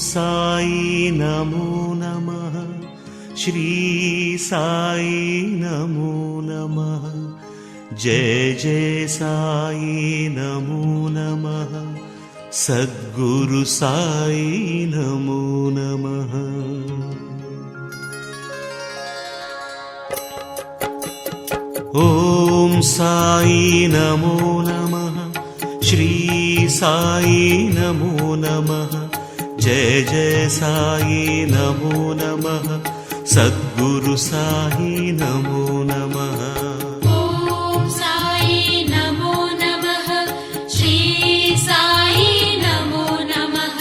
साई नमो नमः। श्री साई नमो नमः। जय जय साई नमो नमः। सद्गुरु साई नमो नमः। ओम साई नमो नमः। श्री साई नमो नमः। जय जय साई नमो नमः। सद्गुरु साई नमो नमः। ओम साई नमो नमः। श्री साई नमो नमः।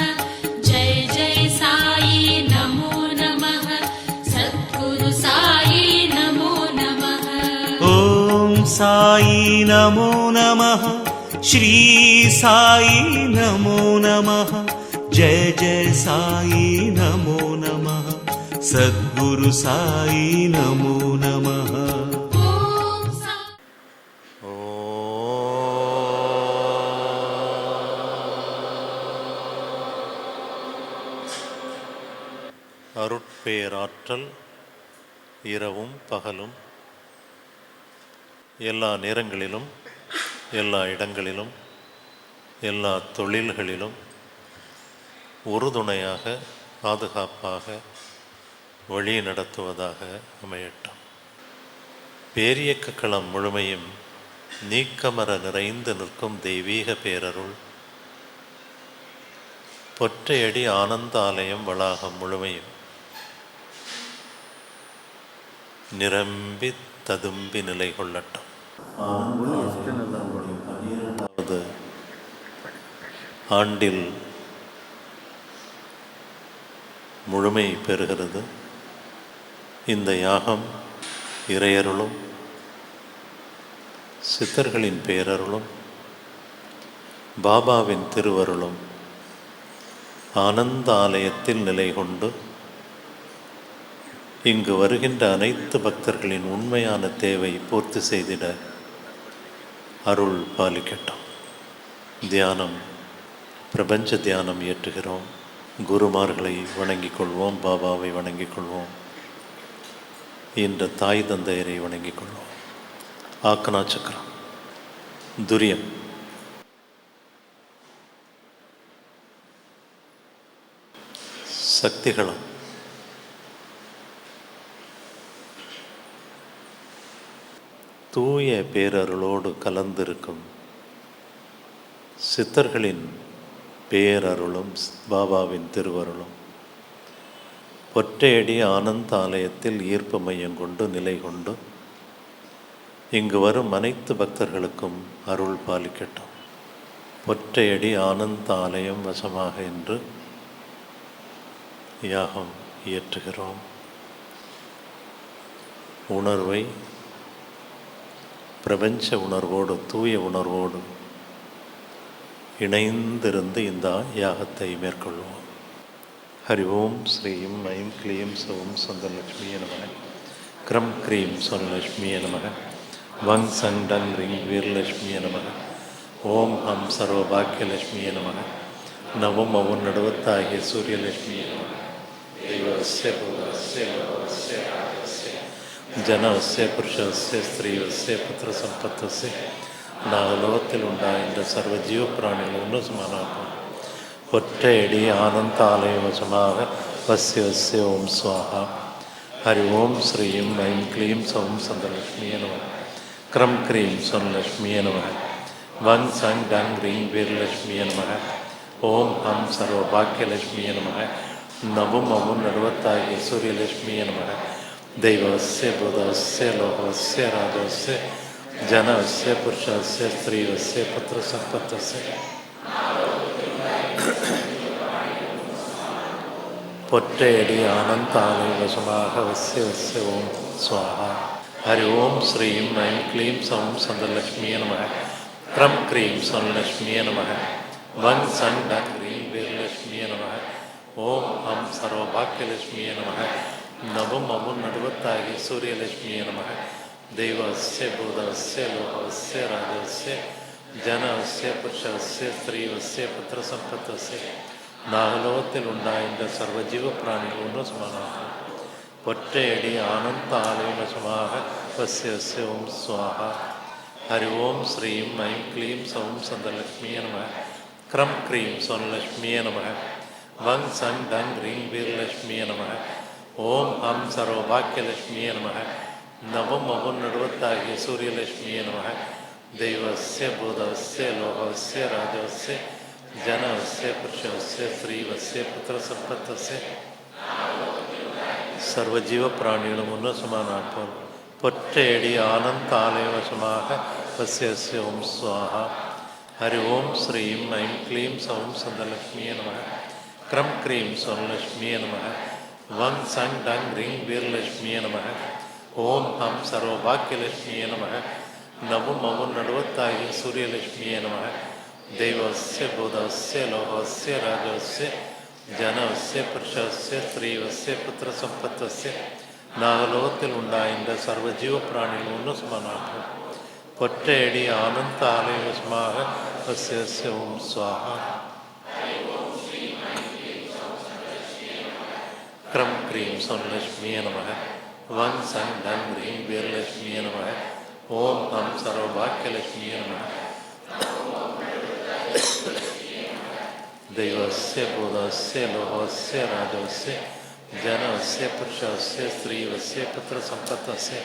जय जय साई नमो नमः। सद्गुरु साई नमो नमः। ओम साई नमो नमः। श्री साई नमो नमः। जय जय साई नमो नमः। सद्गुरु साई नमो नमः। அருட்பேராற்றல் இரவும் பகலும் எல்லா நேரங்களிலும் எல்லா இடங்களிலும் எல்லா தொழில்களிலும் உறுதுணையாக பாதுகாப்பாக வழி நடத்துவதாக அமையட்டும். பேரியக்க களம் முழுமையும் நீக்கமர நிறைந்து நிற்கும் தெய்வீக பேரருள் பொற்றையடி ஆனந்த ஆலயம் வளாகம் முழுமையும் நிரம்பி ததும்பி நிலை கொள்ளட்டும். 12வது ஆண்டில் முழுமை பெறுகிறது. இந்த யாகம் இறையருளும் சித்தர்களின் பேரருளும் பாபாவின் திருவருளும் ஆனந்த ஆலயத்தில் நிலை கொண்டு இங்கு வருகின்ற அனைத்து பக்தர்களின் உண்மையான தேவை பூர்த்தி செய்திட அருள் பாலிக்கட்டும். தியானம், பிரபஞ்ச தியானம் இயற்றுகிறோம். குருமார்களை வணங்கிக் கொள்வோம், பாபாவை வணங்கிக் கொள்வோம், என்ற தாய் தந்தையரை வணங்கிக் கொள்வோம். ஆக்கனா சக்கரம், துரியம், சக்திகளம், தூய பேரருளோடு கலந்திருக்கும் சித்தர்களின் பேரருளும் பாபாவின் திருவருளும் பொற்றையடி ஆனந்த ஆலயத்தில் ஈர்ப்பு மையம் கொண்டு நிலை கொண்டு இங்கு வரும் அனைத்து பக்தர்களுக்கும் அருள் பாலிக்கட்டும். பொற்றையடி ஆனந்த ஆலயம் வசமாக என்று யாகம் இயற்றுகிறோம். உணர்வை பிரபஞ்ச உணர்வோடு தூய உணர்வோடு இணைந்திருந்து இந்த யாகத்தை மேற்கொள்வோம். ஹரி ஓம் ஸ்ரீம் ஐம் க்ளீம் சௌம் சந்தலட்சுமியே நமக. க்ரம் க்ரீம் சொன்னலட்சுமியே நமக. வங் சங் டங் ரிங் வீரலட்சுமியே நமக. ஓம் ஹம் சர்வபாக்கியலட்சுமியே நமக. நவம் அவுன் நடுவத்தாகிய சூரியலட்சுமியே நமக. தெய்வஸ்ய பூதஸ்ய லோகஸ்ய ராஜஸ்ய ஜனஸ்ய புருஷஸ்ய ஸ்திரீவஸ்ய புத்திர சம்பத்தஸ்ய நாகலோகத்தில் உண்டாகின்ற சர்வ ஜீவ பிராணிகள் உன்னசமானாக்கும். ஒற்றையடி ஆனந்த ஆலயவசமாக வசிய வசிய ஓம் சுவாஹா. ஹரி ஓம் ஸ்ரீம் ஐம் க்ளீம் சௌம் சந்தலட்சுமியே நமக. க்ரம் க்ரீம் சொன்னலட்சுமியே நமக. வங் சங் டங் ரீங் வீரலட்சுமியே நமக. ஓம் ஹம் சர்வபாக்கியலட்சுமியே நமக. நவும் அவும் நடுவத்தாகிய சூரியலட்சுமியே நமக. தெய்வஸ்ய பூதஸ்ய லோகஸ்ய ராஜஸ்ய ஜனஸ்ய புருஷஸ்ய ஸ்திரீவஸ்ய புத்திர சம்பத்தஸ்ய பொற்றையடி ஆனந்த ஆலயவசமாக வசிய வசிய ஓம் சுவாஹா. ஹரி ஓம் ஸ்ரீம் ஐம் க்ளீம் சௌம் சந்தலட்சுமியே நமக. க்ரம் க்ரீம் சொன்னலட்சுமியே நமக. வங் சங் டங் ரீம் வீரலட்சுமியே நமக. ஓம் ஹம் சர்வபாக்கியலட்சுமியே நமக. நவம் அமுன் நடுவத்தாகி சூரியலட்சுமியே நமக. தெய்வஸ்ய பூதஸ்ய லோகஸ்ய ராஜஸ்ய ஜனஸ்ய புருஷஸ்ய ஸ்திரீவஸ்ய புத்திர சம்பத்தஸ்ய നാഗലോകത്തിൽ ഉണ്ടായ സർവജീവ പ്രാണികളോട് സമാനാക്കും ഒറ്റയടി ആനന്ദാലയമശമാക വസ്യ ഓം സ്വാഹ ഹരി ഓം ശ്രീം ഐം ക്ലീം സൗം സന്തലക്ഷ്മിയ നമ ക്രം ക്രീം സോനലക്ഷ്മിയ നമ വങ് സങ് ഡങ് റീം വീരലക്ഷ്മിയ നമ ഓം ഹം സർവഭാഗ്യലക്ഷ്മിയ നമ നവം അവൻ നടുവത്താകിയ സൂര്യലക്ഷ്മിയ നമ ദൈവസ്യ ഭൂതസ്യ ലോകസ്യ രാജസ്യ ജനസ്യ പുരുഷസ്യ സ്ത്രീവസ്യ പുത്രസമ്പത്തസ്യ സർവജീവ പ്രാണികളും ഉന്നസമാനാക്കും പൊറ്റയടി ആനന്ദാലയവശമാക വസ്യ ഓം സ്വാഹ ഹരി ഓം ശ്രീം ഐം ക്ലീം സൗം സന്തലക്ഷ്മിയ നമ ക്രം ക്രീം സോനലക്ഷ്മിയ നമ വങ് സങ് ഡങ് റീം വീരലക്ഷ്മിയ നമ ഓം ഹം സർവഭാഗ്യലക്ഷ്മിയ നമ നവം അവൻ നടുവത്താകിയ സൂര്യലക്ഷ്മിയ നമ ദൈവസ്യ ഭൂതസ്യ ലോകസ്യ രാജസ്യ ജനസ്യ പുരുഷസ്യ സ്ത്രീവസ്യ പുത്രസമ്പത്തസ്യ നാഗലോകത്തിൽ ഉണ്ടായ സർവജീവ പ്രാണികളൊന്നും സമാനാക്കും ഒറ്റയടി ആനന്ദാലയവശമാക വസ്യ ഓം സ്വാഹ ക്രം ക്രീം സോനലക്ഷ്മിയ നമ വങ് സങ് ഡങ് റീം വീരലക്ഷ്മിയ നമ ഓം ഹം സർവഭാഗ്യലക്ഷ്മിയ നമ ദൈവസ്യ ഭൂതസ്യ ലോകസ്യ രാജസ്യ ജനസ്യ പുരുഷസ്യ സ്ത്രീവസ്യ പുത്രസമ്പത്തസ്യ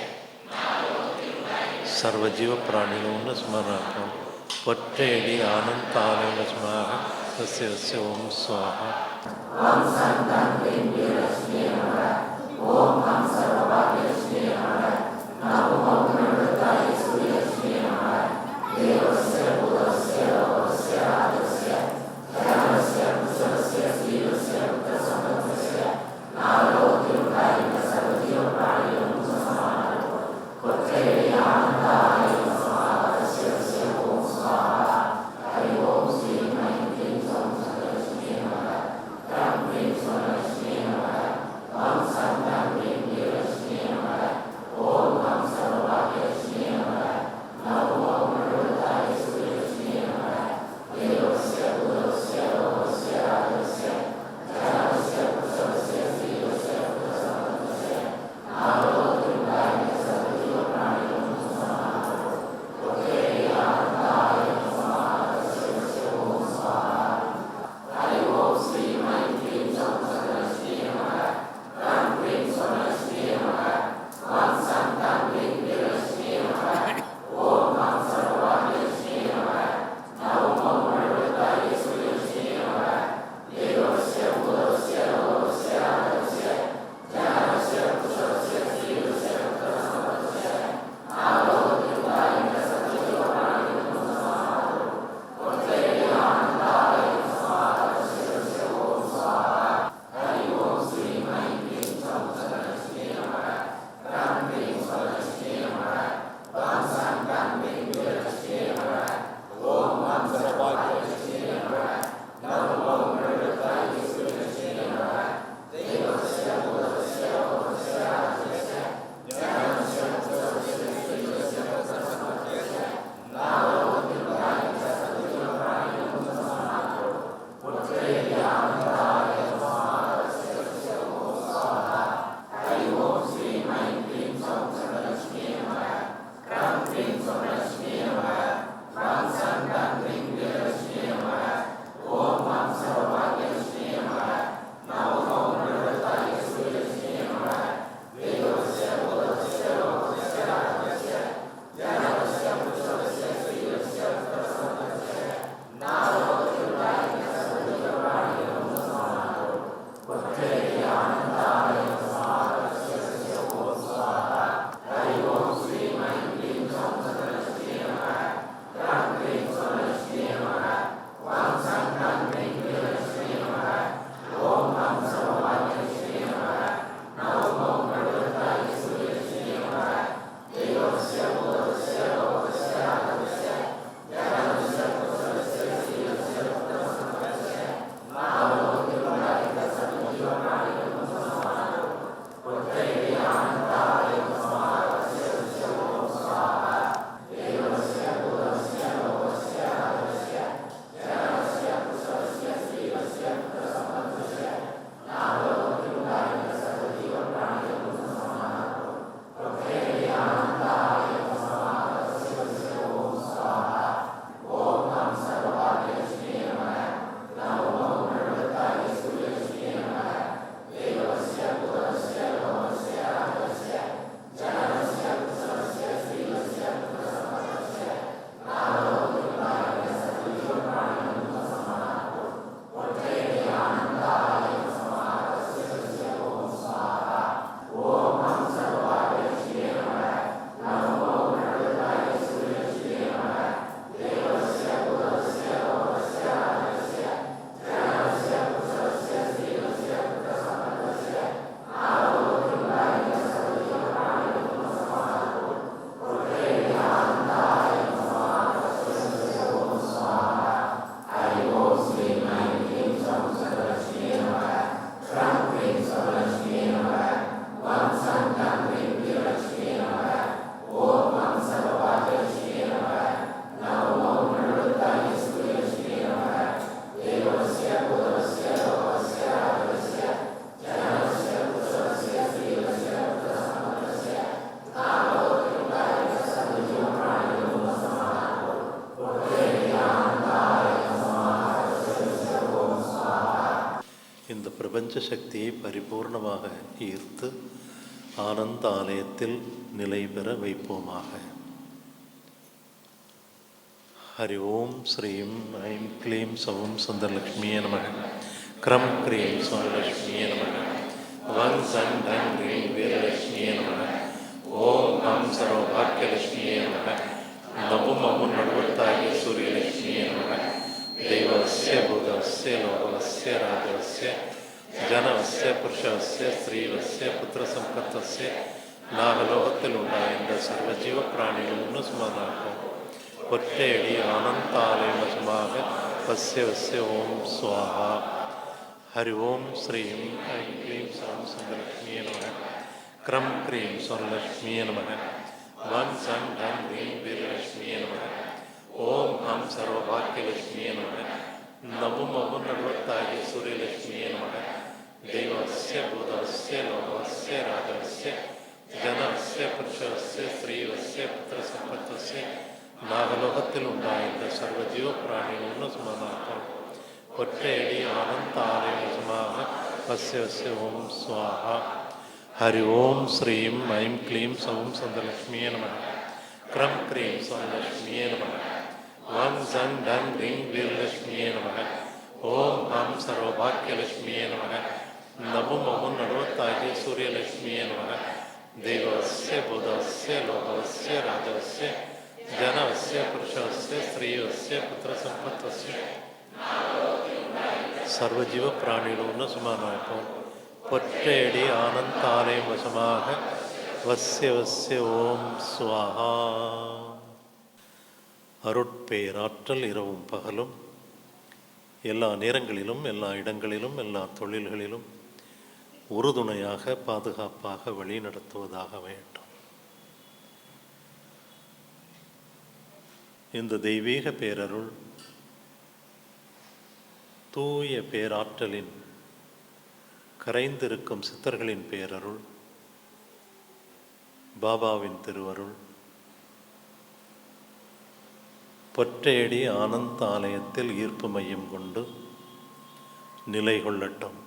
സർവജീവ പ്രാണികളോട് സ്മരണാക്കും ഒറ്റയടി ആനന്ദാലയവശമാക വസ്യ ഓം സ്വാഹ பிரபஞ்ச சக்தியை பரிபூர்ணமாக ஈர்த்து ஆனந்த ஆலயத்தில் நிலை பெற வைப்போமாக. ஹரி ஓம் ஸ்ரீம் ஐம் க்ளீம் சவும் சுந்தரலக்ஷ்மியே நமக. க்ரம் க்ரீம் சுவர்ணலக்ஷ்மியே நமக. வங் சங் டங் க்ரீம் வீரலக்ஷ்மியே நமக. ஓம் ஹம் சர்வபாக்கியலக்ஷ்மியே நமக. நவும் அமுன் நடுவத்தாகிய சூரியலக்ஷ்மியே நமக. தெய்வஸ்ய பூதஸ்ய லோகவஸ்ய ராஜவஸ்ய ஜனவஸ்ய புருஷவஸ்ய ஸ்ரீவஸ்ய புத்திர சம்பத்தஸ்ய நாகலோகத்தில் உண்டாயிருந்த சர்வ ஜீவ பிராணிகளும் சுமதாக்கும் ஒற்றையடி ஆனந்தாலயமசமாக வஸ்ய வஸ்ய ஓம் ஸ்வாஹா. ஹரி ஓம் ஸ்ரீம் ஐம் க்ளீம் சவும் சுந்தரலக்ஷ்மியே நமக. க்ரம் க்ரீம் சுவர்ணலக்ஷ்மியே நமக. வங் சங் டங் க்ரீம் வீரலக்ஷ்மியே நமக. ஓம் ஹம் சர்வபாக்கியலக்ஷ்மியே நமக. நவும் அமுன் நடுவத்தாகிய சூரியலக்ஷ்மியே நமக. தெய்வஸ்ய பூதஸ்ய லோகவஸ்ய ராஜவஸ்ய ஜனவஸ்ய புருஷவஸ்ய ஸ்ரீவஸ்ய புத்திர சம்பத்தஸ்ய நாகலோகத்தில் உண்டாயிருந்த சர்வ ஜீவ பிராணிகளும் சுமதாக்கம் ஒற்றையடி ஆனந்த ஆலயமாக வஸ்ய வஸ்ய ஓம் ஸ்வாஹா. ஹரி ஓம் ஸ்ரீம் ஐம் க்ளீம் சவும் சுந்தரலக்ஷ்மியே நமக. க்ரம் க்ரீம் சுவர்ணலக்ஷ்மியே நமக. வங் சங் டங் க்ரீம் வீரலக்ஷ்மியே நமக. ஓம் ஹம் சர்வபாக்கியலக்ஷ்மியே நமக. நவும் அமுன் நடுவத்தாகிய சூரியலக்ஷ்மியே நமக. தெய்வஸ்ய பூதஸ்ய லோகவஸ்ய ராஜவஸ்ய ஜனவஸ்ய புருஷவஸ்ய ஸ்ரீவஸ்ய புத்திர சம்பத்தஸ்ய சர்வஜீவ பிராணிகளும் சுமானாக்கும் பொற்றையடி ஆனந்த ஆலயம் வசமாக வஸ்ய வஸ்ய ஓம் ஸ்வாஹா. அருட்பேராற்றல் இரவும் பகலும் எல்லா நேரங்களிலும் எல்லா இடங்களிலும் எல்லா தொழில்களிலும் உறுதுணையாக பாதுகாப்பாக வழி நடத்துவதாக வேண்டும். இந்த தெய்வீக பேரருள் தூய பேராற்றலின் கரைந்திருக்கும் சித்தர்களின் பேரருள் பாபாவின் திருவருள் பொற்றையடி ஆனந்த ஆலயத்தில் ஈர்ப்பு மையம் கொண்டு நிலை கொள்ளட்டும்.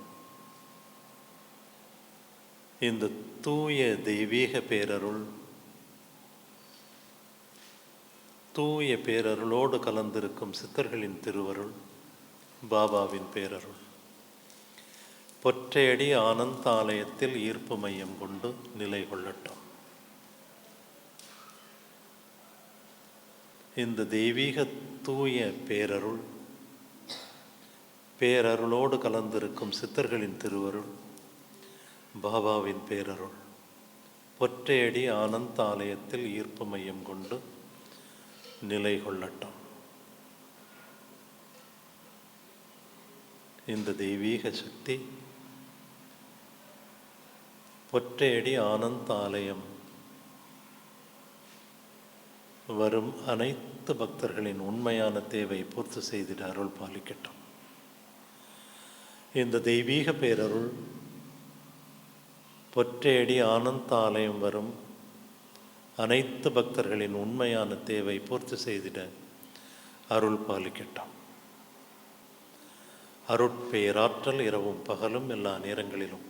இந்த தூய தெய்வீக பேரருள் தூய பேரருளோடு கலந்திருக்கும் சித்தர்களின் திருவருள் பாபாவின் பேரருள் பொற்றையடி ஆனந்த ஆலயத்தில் ஈர்ப்பு மையம் கொண்டு நிலை கொள்ளட்டும். இந்த தெய்வீக தூய பேரருள் பேரருளோடு கலந்திருக்கும் சித்தர்களின் திருவருள் பாபாவின் பேரருள் பொற்றையடி ஆனந்த ஆலயத்தில் ஈர்ப்பு மையம் கொண்டு நிலை கொள்ளட்டும். இந்த தெய்வீக சக்தி பொற்றையடி ஆனந்த ஆலயம் வரும் அனைத்து பக்தர்களின் உண்மையான தேவை பூர்த்தி செய்திட அருள் பாலிக்கட்டும். இந்த தெய்வீக பேரருள் பொற்றையடி ஆனந்த ஆலயம் வரும் அனைத்து பக்தர்களின் உண்மையான தேவை பூர்த்தி செய்திட அருள் பாலிக்கட்டும். அருட்பேராற்றல் இரவும் பகலும் எல்லா நேரங்களிலும்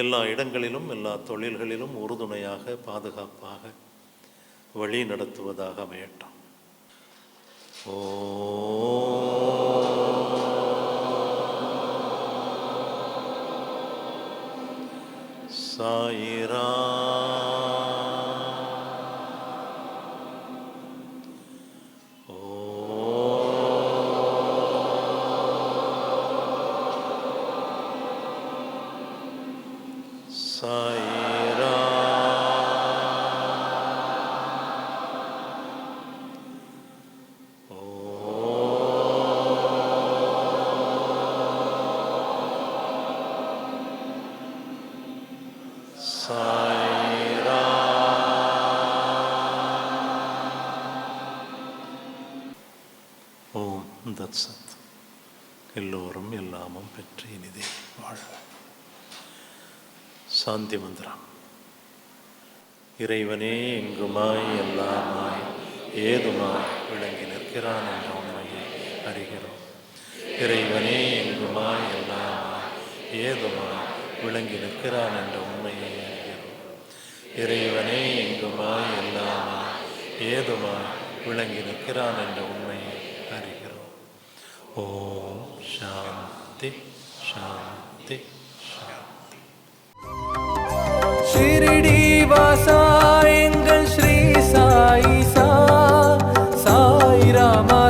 எல்லா இடங்களிலும் எல்லா தொழில்களிலும் உறுதுணையாக பாதுகாப்பாக வழி நடத்துவதாக அமையட்டும். சாயிரா சாயிரா சாயிரா. ஓம் தத் சத். எல்லோரும் எல்லாமும் பெற்று இனிதே வாழ்க. சாந்தி மந்திரம். இறைவனே எங்குமாய் எல்லாமாய் ஏதுமாய் விளங்கி நிற்கிறான் என்ற உண்மையை அறிகிறோம். இறைவனே எங்குமாய் எல்லாமாய் ஏதுமாய் விளங்கி நிற்கிறான் என்ற உண்மையை அறிகிறோம். இறைவனே எங்குமாய் எல்லாமாய் ஏதுமாய் விளங்கி நிற்கிறான் என்ற உண்மையை அறிகிறோம். ஓம் சாந்தி சாந்தி சாந்தி. ஷிரடி வாசா எங்கள் ஸ்ரீ சாயி சா சாய் ராமா